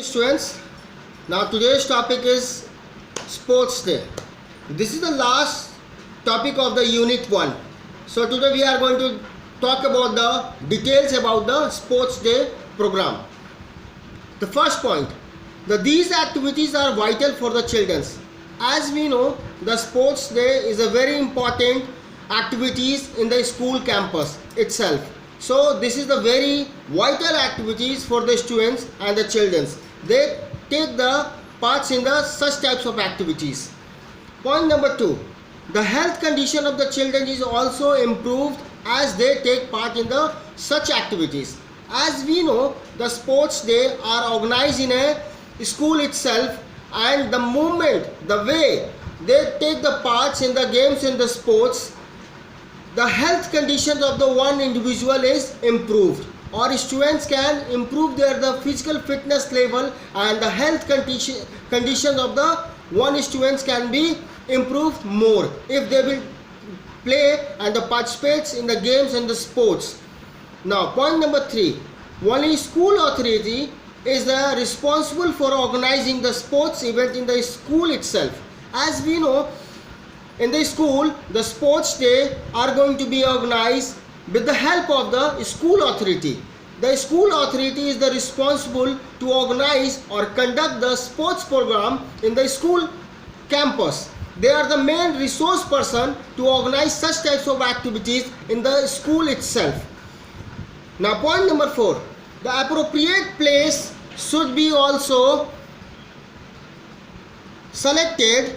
Students, now today's topic is sports day. This is the last topic of the unit 1. So today we are going to talk about the details about the sports day program. The first point, these activities are vital for the children. As we know, the sports day is a very important activities in the school campus itself. So this is the very vital activities for the students and the children. They take the parts in the such types of activities. Point number 2, the health condition of the children is also improved as they take part in the such activities. As we know, the sports day are organized in a school itself, and the moment, the way they take the parts in the games and the sports, the health conditions of the one individual is improved, or students can improve the physical fitness level, and the health conditions of the one students can be improved more if they will play and participate in the games and the sports. Now point number 3, only school authority is responsible for organizing the sports event in the school itself. As we know, in the school, the sports day are going to be organized with the help of the school authority. The school authority is the responsible to organize or conduct the sports program in the school campus. They are the main resource person to organize such types of activities in the school itself. Now point number 4, the appropriate place should be also selected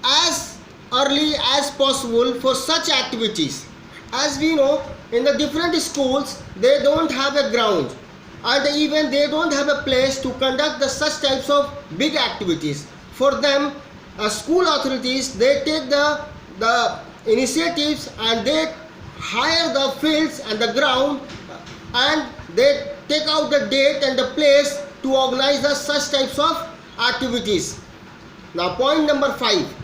as early as possible for such activities. As we know, in the different schools they don't have a ground, and even they don't have a place to conduct the such types of big activities. For them, school authorities, they take the initiatives and they hire the fields and the ground, and they take out the date and the place to organize the such types of activities. Now point number 5,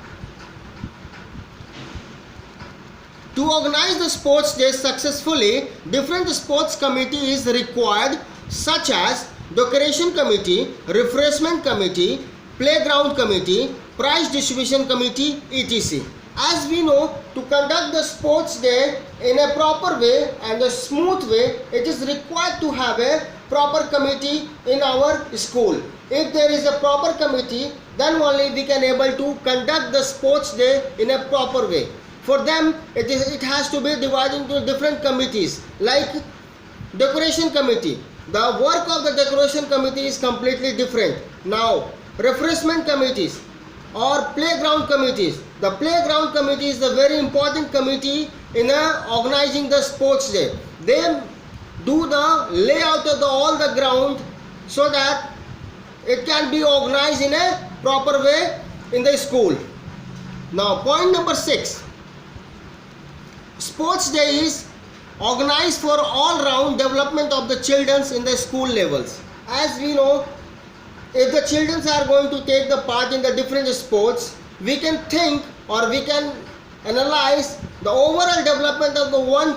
to organize the sports day successfully, different sports committee is required, such as decoration committee, refreshment committee, playground committee, prize distribution committee, etc. As we know, to conduct the sports day in a proper way and a smooth way, it is required to have a proper committee in our school. If there is a proper committee, then only we can able to conduct the sports day in a proper way. For them, it has to be divided into different committees, like decoration committee. The work of the decoration committee is completely different. Now, refreshment committees or playground committees. The playground committee is the very important committee in organizing the sports day. They do the layout of all the ground so that it can be organized in a proper way in the school. Now point number 6, sports day is organized for all round development of the children in the school levels. As we know, if the children are going to take the part in the different sports, we can think or we can analyze the overall development of the one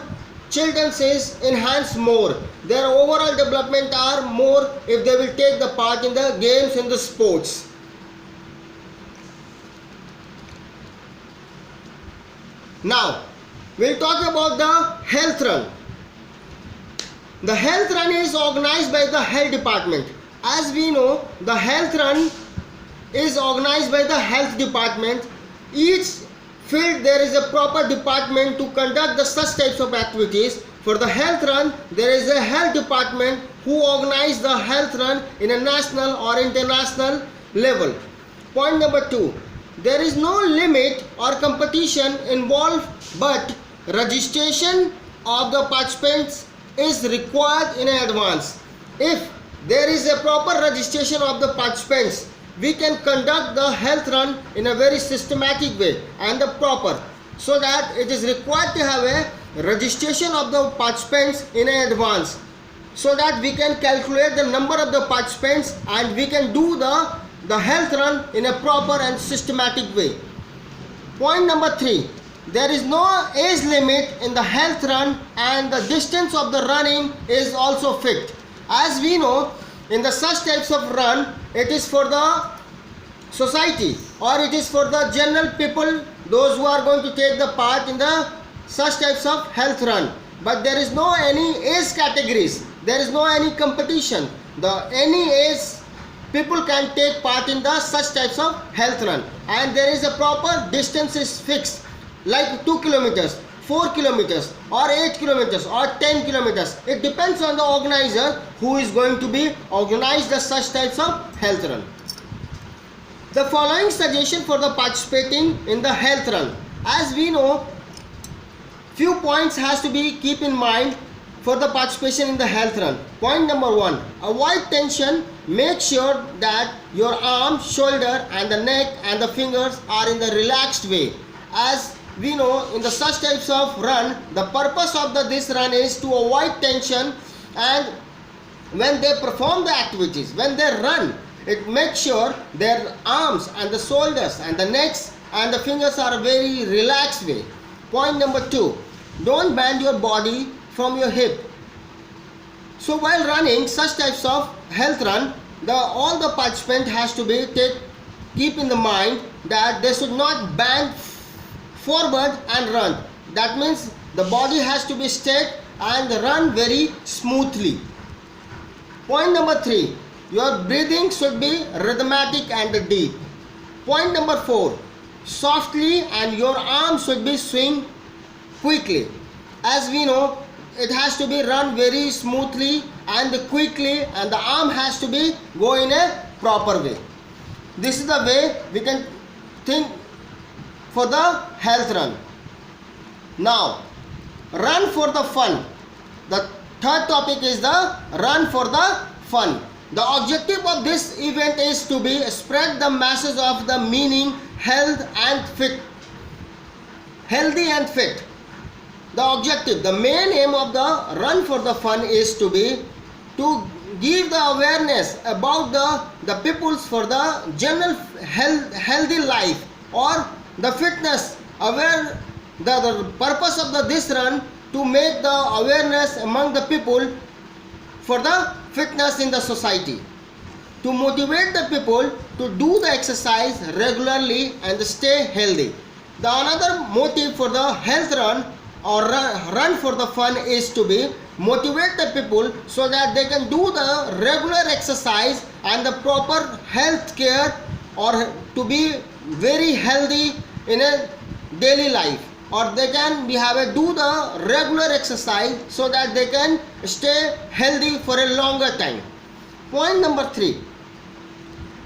children is enhanced more. Their overall development are more if they will take the part in the games and the sports. Now we'll talk about the health run. The health run is organized by the health department. As we know, the health run is organized by the health department. Each field there is a proper department to conduct the such types of activities. For the health run, there is a health department who organize the health run in a national or international level. Point number 2, there is no limit or competition involved, but registration of the participants is required in advance. If there is a proper registration of the participants, we can conduct the health run in a very systematic way and proper, so that it is required to have a registration of the participants in advance, so that we can calculate the number of the participants and we can do the health run in a proper and systematic way. Point number 3, there is no age limit in the health run, and the distance of the running is also fixed. As we know, in the such types of run, it is for the society or it is for the general people, those who are going to take the part in the such types of health run. But there is no any age categories, there is no any competition. The any age people can take part in the such types of health run, and there is a proper distance is fixed, like 2 kilometers, 4 kilometers or 8 kilometers or 10 kilometers. It depends on the organizer who is going to be organize the such types of health run. The following suggestion for the participating in the health run. As we know, few points has to be keep in mind for the participation in the health run. Point number 1, avoid tension. Make sure that your arm, shoulder and the neck and the fingers are in the relaxed way. As we know, in the such types of run, the purpose of this run is to avoid tension, and when they perform the activities, when they run, it makes sure their arms and the shoulders and the necks and the fingers are very relaxed way. Point number 2, don't bend your body from your hip. So while running such types of health run, all the participant has to be keep in the mind that they should not bend forward and run. That means the body has to be straight and run very smoothly. Point number 3, your breathing should be rhythmic and deep. Point number 4, softly, and your arm should be swing quickly. As we know, it has to be run very smoothly and quickly, and the arm has to be go in a proper way. This is the way we can think for the health run. Now, run for the fun. The third topic is the run for the fun. The objective of this event is to be spread the message of the meaning healthy and fit. The objective, the main aim of the run for the fun is to give the awareness about the peoples for the general healthy life or the fitness aware. The purpose of this run to make the awareness among the people for the fitness in the society, to motivate the people to do the exercise regularly and stay healthy. The another motive for the health run or run for the fun is to be motivate the people so that they can do the regular exercise and the proper health care, or to be very healthy in a daily life, or they can do the regular exercise so that they can stay healthy for a longer time. Point number 3,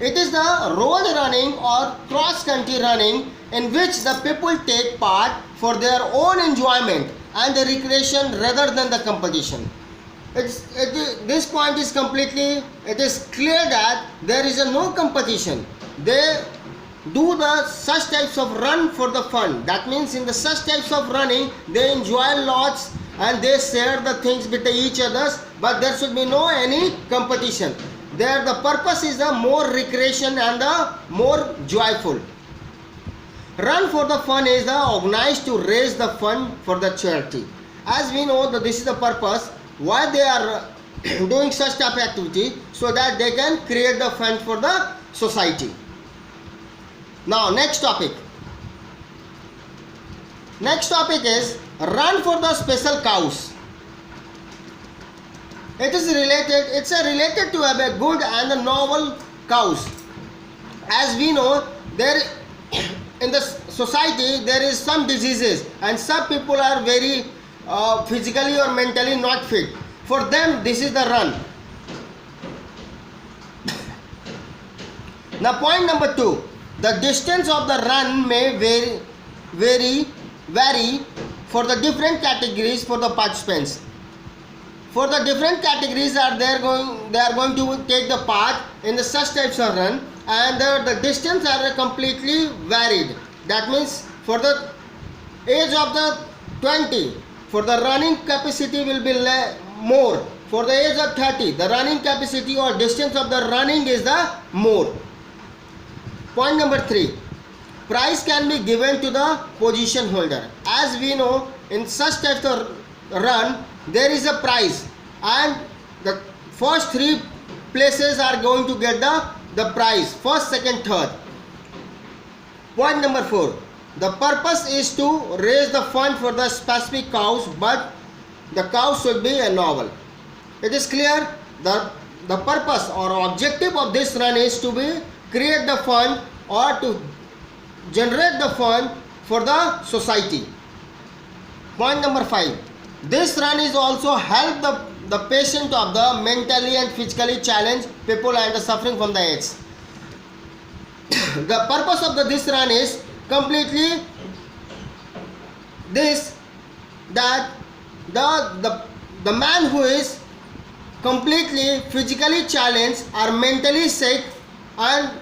it is the road running or cross country running in which the people take part for their own enjoyment and the recreation rather than the competition. This point is completely, it is clear that there is no competition. They do the such types of run for the fun. That means in the such types of running, they enjoy lots and they share the things with each others, but there should be no any competition. There the purpose is the more recreation and the more joyful. Run for the fun is the organized to raise the fund for the charity. As we know that this is the purpose why they are doing such type of activity, so that they can create the fund for the society. Now next topic. Next topic is run for the special cows. It's related to have a good and a novel cows. As we know, there in the society there is some diseases and some people are very physically or mentally not fit. For them this is the run. Now point number 2, the distance of the run may vary for the different categories for the participants. For the different categories they are going to take the part in the such types of run, and the distance are completely varied. That means for the age of the 20, for the running capacity will be more. For the age of 30, the running capacity or distance of the running is the more. Point number 3, prize can be given to the position holder. As we know, in such types of run there is a prize, and first 3 places are going to get the prize, first, second, third. Point number 4, the purpose is to raise the fund for the specific cause, but the cause should be a novel. It is clear the purpose or objective of this run is to create the fund or to generate the fund for the society. Point number 5, this run is also help the patient of the mentally and physically challenged people and suffering from the AIDS. The purpose of this run is completely this, that the man who is completely physically challenged or mentally sick, and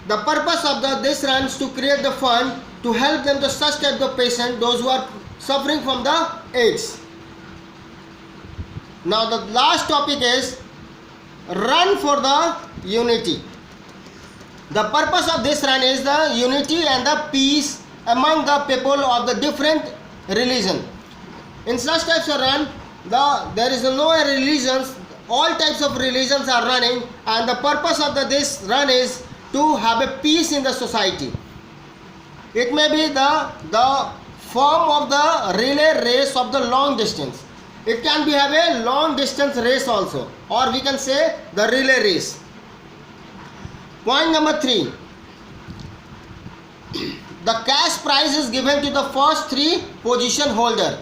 the purpose of this run is to create the fund to help them to such type of patient, those who are suffering from the AIDS. Now the last topic is run for the unity. The purpose of this run is the unity and the peace among the people of the different religion. In such types of run, there is no religions, all types of religions are running, and the purpose of this run is to have a peace in the society. It may be the form of the relay race of the long distance. It can be have a long distance race also, or we can say the relay race. Point number 3, the cash prize is given to the first 3 position holder.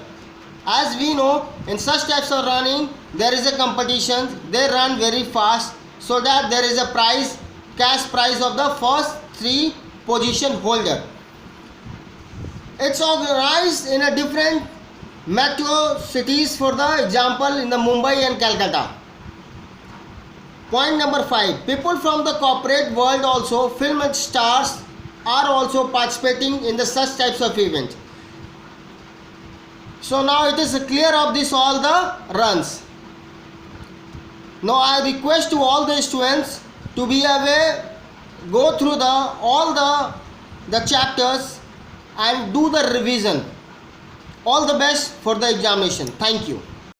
As we know, in such types of running, there is a competition, they run very fast, so that there is a prize, cash prize of the first 3 position holder. It's organized in a different metro cities, for the example in the Mumbai and Calcutta. Point number 5, people from the corporate world also, film stars are also participating in the such types of event. So now it is clear of this all the runs. Now I request to all the students to be away, go through all the chapters and do the revision. All the best for the examination. Thank you.